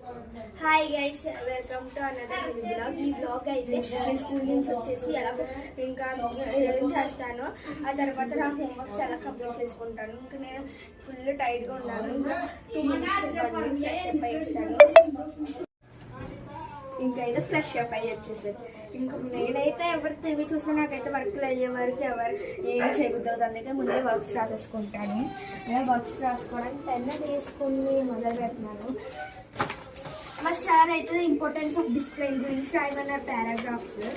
Hi guys, welcome to another blog. ఈ blog అయితే నేను స్కూల్ నుంచి వచ్చేసి ఎలా ఇంకా ఏం చేస్తాను, ఆ తర్వాత నా హోంవర్క్స్ ఎలా కంప్లీట్ చేసుకుంటాను. ఇంకా నేను ఫుల్ టైట్గా ఉన్నాను. ఇంకా 2 minutes ఫ్రెష్ అప్ అయ్యేస్తాను. ఇంకా అయితే ఫ్రెష్ అప్ అయ్యి వచ్చేసాను. ఇంకా నేనైతే ఎవరు టీవీ చూసినా నాకైతే వర్క్లు అయ్యే వరకు ఎవరు ఏం చేయబుద్దు, అందుకే ముందే వర్క్స్ రాసేసుకుంటాను. నేను వర్క్స్ రాసుకోవడానికి పెన్ తీసుకుని మొదలు పెడుతున్నాను. మా సార్ అయితే ఇంపార్టెన్స్ ఆఫ్ డిసిప్లిన్ గురించి రాయమన్నారు పారాగ్రాఫ్స్.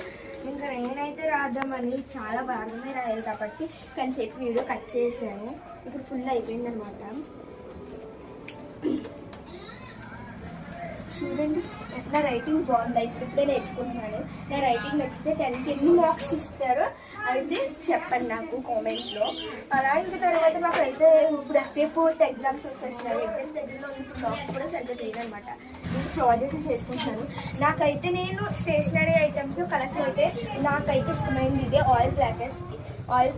ఇంకా నేనైతే రాద్దామని చాలా బాగానే రాయాలి కాబట్టి కొంతసేపు వీడియో కట్ చేశాను. ఇప్పుడు ఫుల్ అయిపోయింది అనమాట. చూడండి, నా రైటింగ్ బాగుంది. ఇప్పుడే నేర్చుకుంటున్నాను. నా రైటింగ్ నచ్చితే 10కి ఎన్ని మార్క్స్ ఇస్తారో అయితే చెప్పండి నాకు కామెంట్లో. అలా ఇంకా తర్వాత మాకు అయితే ఇప్పుడు FA4 ఎగ్జామ్స్ వచ్చేస్తున్నాయి. ఎగ్జామ్ దగ్గరలో ఇప్పుడు మార్క్స్ కూడా సరిగ్గా చేయనమాట. ఇంకా ప్రాజెక్టులు చేసుకుంటున్నాను. నాకైతే నేను స్టేషనరీ ఐటమ్స్ కలర్స్లో అయితే నాకైతే ఇష్టమైంది ఇదే ఆయిల్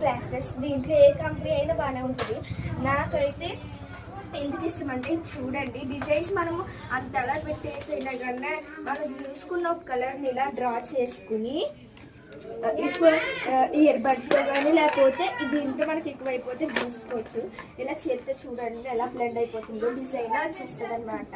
ప్లాస్టర్స్. దీంట్లో ఏ కంపెనీ అయినా బాగానే ఉంటుంది. నాకైతే ఎందుకు ఇష్టం అంటే చూడండి, డిజైన్స్ మనము అంతలా పెట్టేసైనా కన్నా మనం చూసుకున్న ఒక కలర్ని ఇలా డ్రా చేసుకుని ఇయర్ బడ్స్లో కానీ లేకపోతే దీంట్లో మనకి ఎక్కువైపోతే తీసుకోవచ్చు. ఇలా చేస్తే చూడండి ఎలా బ్లెండ్ అయిపోతుందో, డిజైన్ వచ్చేస్తుంది అనమాట.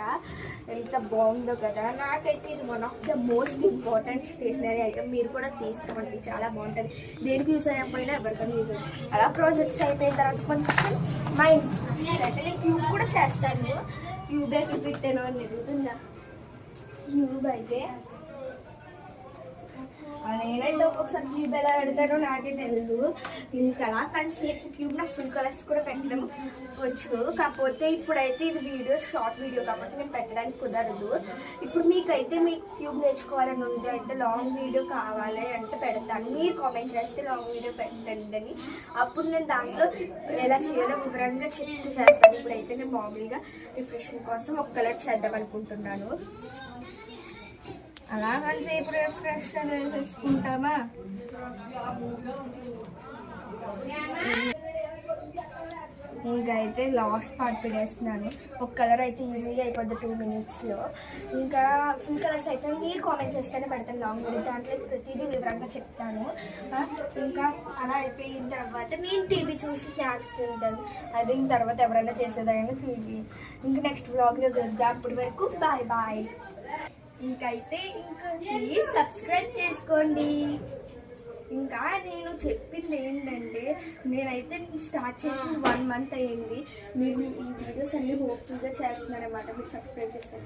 ఎంత బాగుందో కదా. నాకైతే ఇది one of the most important stationery item. మీరు కూడా తీసుకోండి, చాలా బాగుంటుంది. దేనికి యూజ్ అయిపోయినా ఎవరికైనా యూజ్ అవుతుంది. అలా ప్రాజెక్ట్స్ అయిపోయిన తర్వాత కొంచెం మైండ్ అయితే నేను క్యూబ్ కూడా చేస్తాను. క్యూబ్ ఎక్కడ పెట్టాను అని ఎదుగుతుందా క్యూబ్ అయితే. నేనైతే ఒక్కొక్కసారి క్యూబ్ ఎలా పెడతానో నాకే తెలియదు. ఇంకా అలా కాసేపు క్యూబ్ నాకు ఫుల్ కలర్స్ కూడా పెట్టడం వచ్చు. కాకపోతే ఇప్పుడైతే ఇది షార్ట్ వీడియో కాబట్టి నేను పెట్టడానికి కుదరదు. ఇప్పుడు మీకైతే మీ క్యూబ్ నేర్చుకోవాలని ఉంది అంటే లాంగ్ వీడియో కావాలి అంటే పెడతాను. మీరు కామెంట్ చేస్తే లాంగ్ వీడియో పెట్టండి అని. అప్పుడు నేను దాంట్లో ఎలా చేయాలో వివరంగా చేస్తాను. ఇప్పుడైతే నేను మామూలుగా రిఫ్రెషింగ్ కోసం ఒక కలర్ చేద్దాం అనుకుంటున్నాను. అలా కాసేపు రిఫ్రెష్ వేసేసుకుంటామా. ఇంకా అయితే లాస్ట్ పార్ట్ పెట్టేస్తున్నాను. ఒక కలర్ అయితే ఈజీగా అయిపోద్ది 2 minutesలో. ఇంకా ఫుల్ కలర్స్ అయితే మీరు కామెంట్ చేస్తేనే పెడతాను లాంగ్ వీడియో. దాంట్లో ప్రతిదీ వివరంగా చెప్తాను. ఇంకా అలా అయిపోయిన తర్వాత నేను టీవీ చూసి స్నాక్స్ తింటాను. అది తర్వాత ఎవరైనా చేసేదాన్ని టీవీ. ఇంకా నెక్స్ట్ వ్లాగ్లో కలుద్దాం. అప్పటి వరకు బాయ్ బాయ్. ఇంకైతే ప్లీజ్ సబ్స్క్రైబ్ చేసుకోండి. ఇంకా నేను చెప్పింది ఏంటంటే, నేనైతే స్టార్ట్ చేసి 1 month అయ్యింది. మీరు ఈ వీడియోస్ అన్ని హోప్ఫుల్గా చేస్తున్నారన్నమాట. మీరు సబ్స్క్రైబ్ చేస్తారు.